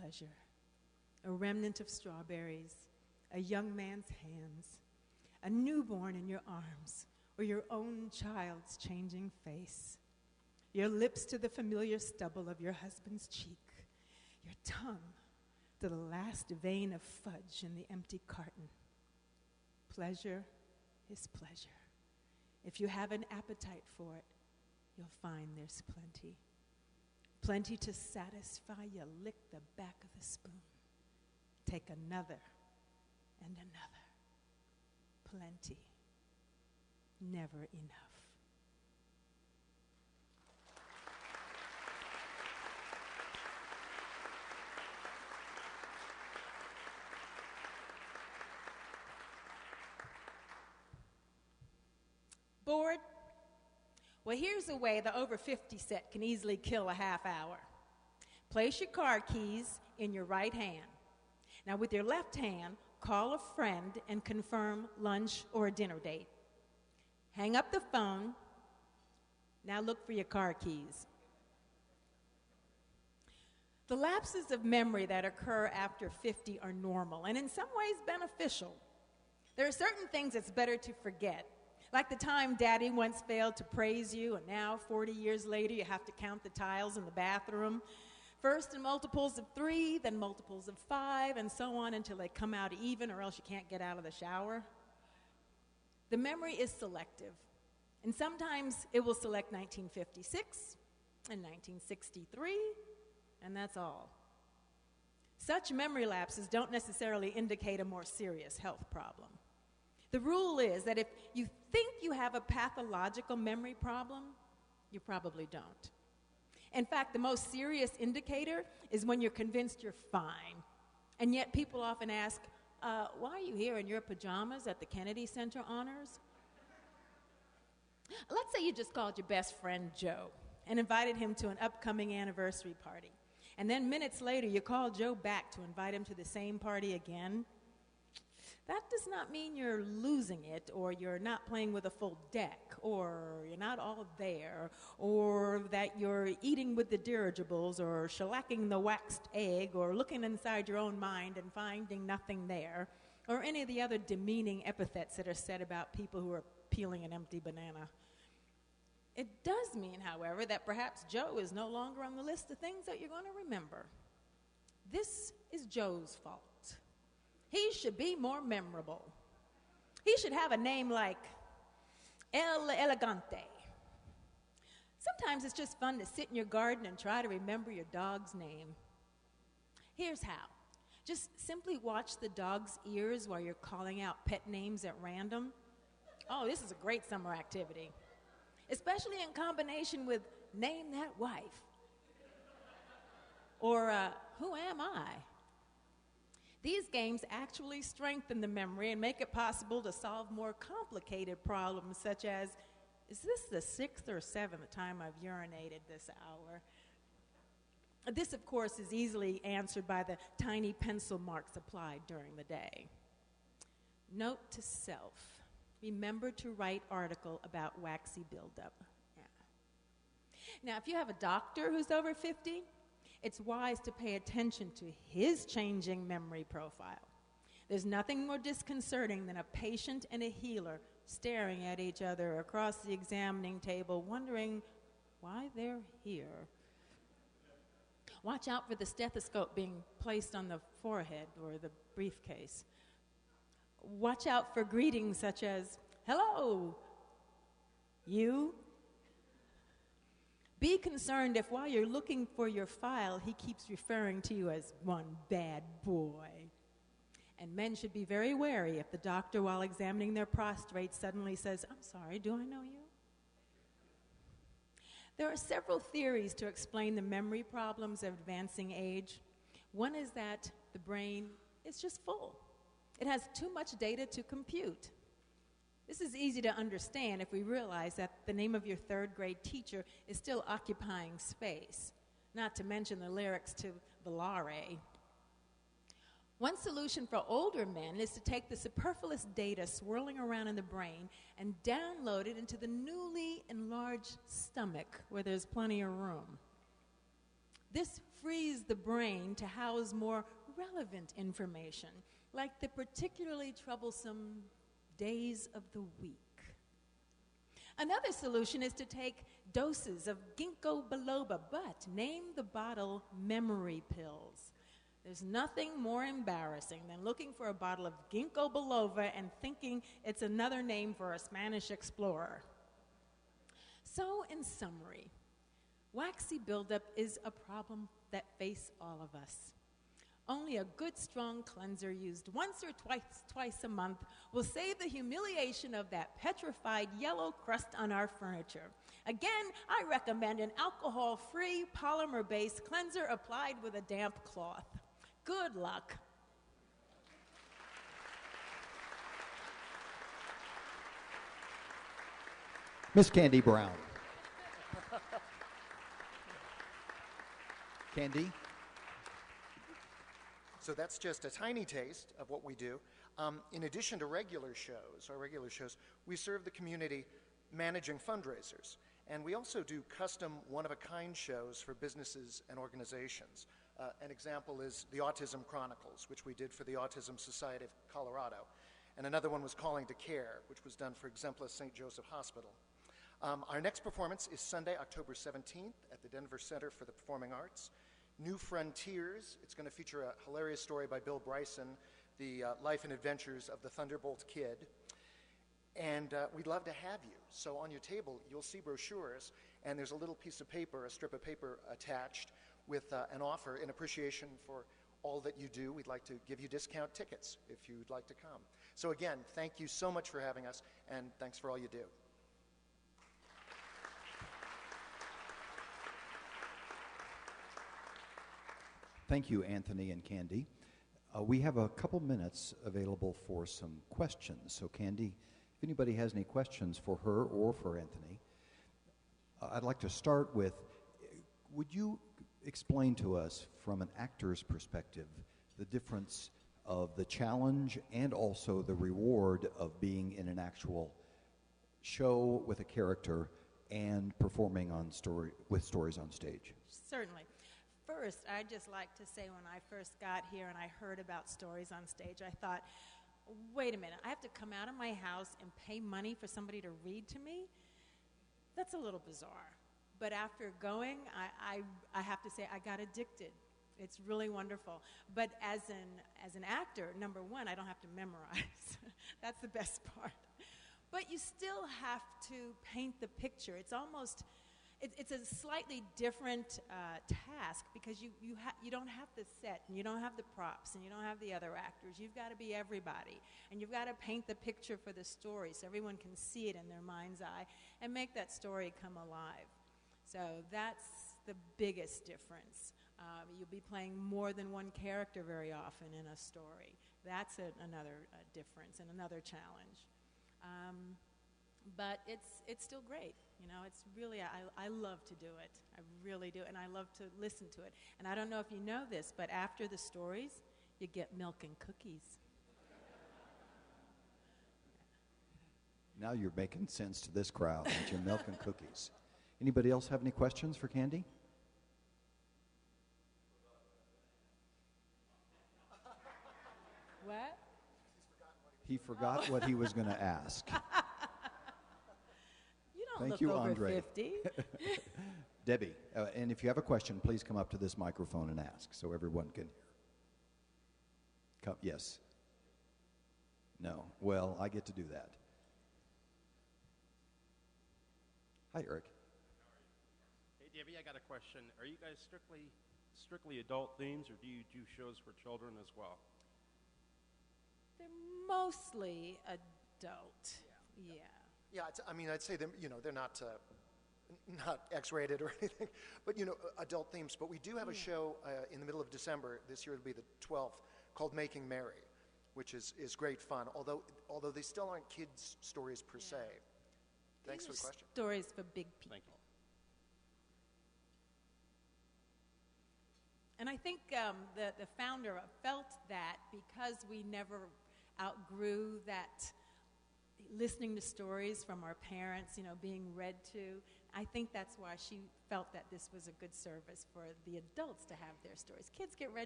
pleasure, a remnant of strawberries, a young man's hands, a newborn in your arms, or your own child's changing face, your lips to the familiar stubble of your husband's cheek, your tongue to the last vein of fudge in the empty carton. Pleasure is pleasure. If you have an appetite for it, you'll find there's plenty. Plenty to satisfy you. Lick the back of the spoon. Take another and another. Plenty. Never enough. Bored? Well, here's a way the over 50 set can easily kill a half hour. Place your car keys in your right hand. Now, with your left hand, call a friend and confirm lunch or a dinner date. Hang up the phone. Now look for your car keys. The lapses of memory that occur after 50 are normal and in some ways beneficial. There are certain things it's better to forget. Like the time Daddy once failed to praise you, and now, 40 years later, you have to count the tiles in the bathroom. First in multiples of 3, then multiples of 5, and so on until they come out even, or else you can't get out of the shower. The memory is selective, and sometimes it will select 1956 and 1963, and that's all. Such memory lapses don't necessarily indicate a more serious health problem. The rule is that if you think you have a pathological memory problem, you probably don't. In fact, the most serious indicator is when you're convinced you're fine. And yet people often ask, why are you here in your pajamas at the Kennedy Center Honors? Let's say you just called your best friend Joe and invited him to an upcoming anniversary party. And then minutes later, you call Joe back to invite him to the same party again. That does not mean you're losing it, or you're not playing with a full deck, or you're not all there, or that you're eating with the dirigibles, or shellacking the waxed egg, or looking inside your own mind and finding nothing there, or any of the other demeaning epithets that are said about people who are peeling an empty banana. It does mean, however, that perhaps Joe is no longer on the list of things that you're going to remember. This is Joe's fault. He should be more memorable. He should have a name like El Elegante. Sometimes it's just fun to sit in your garden and try to remember your dog's name. Here's how. Just simply watch the dog's ears while you're calling out pet names at random. Oh, this is a great summer activity, especially in combination with Name That Wife or Who Am I? These games actually strengthen the memory and make it possible to solve more complicated problems, such as, is this the 6th or 7th time I've urinated this hour? This, of course, is easily answered by the tiny pencil marks applied during the day. Note to self, remember to write article about waxy buildup. Yeah. Now, if you have a doctor who's over 50, it's wise to pay attention to his changing memory profile. There's nothing more disconcerting than a patient and a healer staring at each other across the examining table, wondering why they're here. Watch out for the stethoscope being placed on the forehead or the briefcase. Watch out for greetings such as, hello, you. Be concerned if while you're looking for your file, he keeps referring to you as one bad boy. And men should be very wary if the doctor, while examining their prostate, suddenly says, I'm sorry, do I know you? There are several theories to explain the memory problems of advancing age. One is that the brain is just full. It has too much data to compute. This is easy to understand if we realize that the name of your third grade teacher is still occupying space, not to mention the lyrics to Volare. One solution for older men is to take the superfluous data swirling around in the brain and download it into the newly enlarged stomach where there's plenty of room. This frees the brain to house more relevant information, like the particularly troublesome days of the week. Another solution is to take doses of ginkgo biloba, but name the bottle memory pills. There's nothing more embarrassing than looking for a bottle of ginkgo biloba and thinking it's another name for a Spanish explorer. So, in summary, waxy buildup is a problem that face all of us. Only a good, strong cleanser used once or twice a month will save the humiliation of that petrified yellow crust on our furniture. Again, I recommend an alcohol-free, polymer-based cleanser applied with a damp cloth. Good luck. Miss Candy Brown. Candy? So that's just a tiny taste of what we do. In addition to our regular shows, we serve the community managing fundraisers. And we also do custom one-of-a-kind shows for businesses and organizations. An example is the Autism Chronicles, which we did for the Autism Society of Colorado. And another one was Calling to Care, which was done for Exempla St. Joseph Hospital. Our next performance is Sunday, October 17th at the Denver Center for the Performing Arts. New Frontiers. It's going to feature a hilarious story by Bill Bryson, the life and adventures of the Thunderbolt Kid. And we'd love to have you. So on your table, you'll see brochures, and there's a little piece of paper, a strip of paper attached with an offer in appreciation for all that you do. We'd like to give you discount tickets if you'd like to come. So again, thank you so much for having us, and thanks for all you do. Thank you, Anthony and Candy. We have a couple minutes available for some questions. So, Candy, if anybody has any questions for her or for Anthony, I'd like to start with, would you explain to us from an actor's perspective the difference of the challenge and also the reward of being in an actual show with a character and performing with stories on stage? Certainly. First, I'd just like to say when I first got here and I heard about stories on stage, I thought, wait a minute, I have to come out of my house and pay money for somebody to read to me? That's a little bizarre. But after going, I have to say I got addicted. It's really wonderful. But as an actor, number one, I don't have to memorize. That's the best part. But you still have to paint the picture. It's almost... It's a slightly different task because you don't have the set and you don't have the props and you don't have the other actors. You've got to be everybody, and you've got to paint the picture for the story so everyone can see it in their mind's eye and make that story come alive. So that's the biggest difference. You'll be playing more than one character very often in a story. That's another difference and another challenge. But it's still great. You know, it's really, I love to do it. I really do, and I love to listen to it. And I don't know if you know this, but after the stories, you get milk and cookies. Now you're making sense to this crowd, with your milk and cookies. Anybody else have any questions for Candy? What? He forgot what he was going to ask. Thank Thank you, you, over Andre. 50. Debbie, and if you have a question, please come up to this microphone and ask so everyone can hear. Yes. No. Well, I get to do that. Hi, Eric. Hey, Debbie, I got a question. Are you guys strictly adult themes, or do you do shows for children as well? They're mostly adult. Yeah. Yeah, I'd say them. They're not X-rated or anything, but adult themes. But we do have a show in the middle of December. This year it'll be the 12th, called Making Merry, which is great fun. Although they still aren't kids' stories per se. Thanks for the question. Stories for big people. Thank you. And I think the founder felt that because we never outgrew that listening to stories from our parents, being read to, I think that's why she felt that this was a good service for the adults to have their stories. Kids get read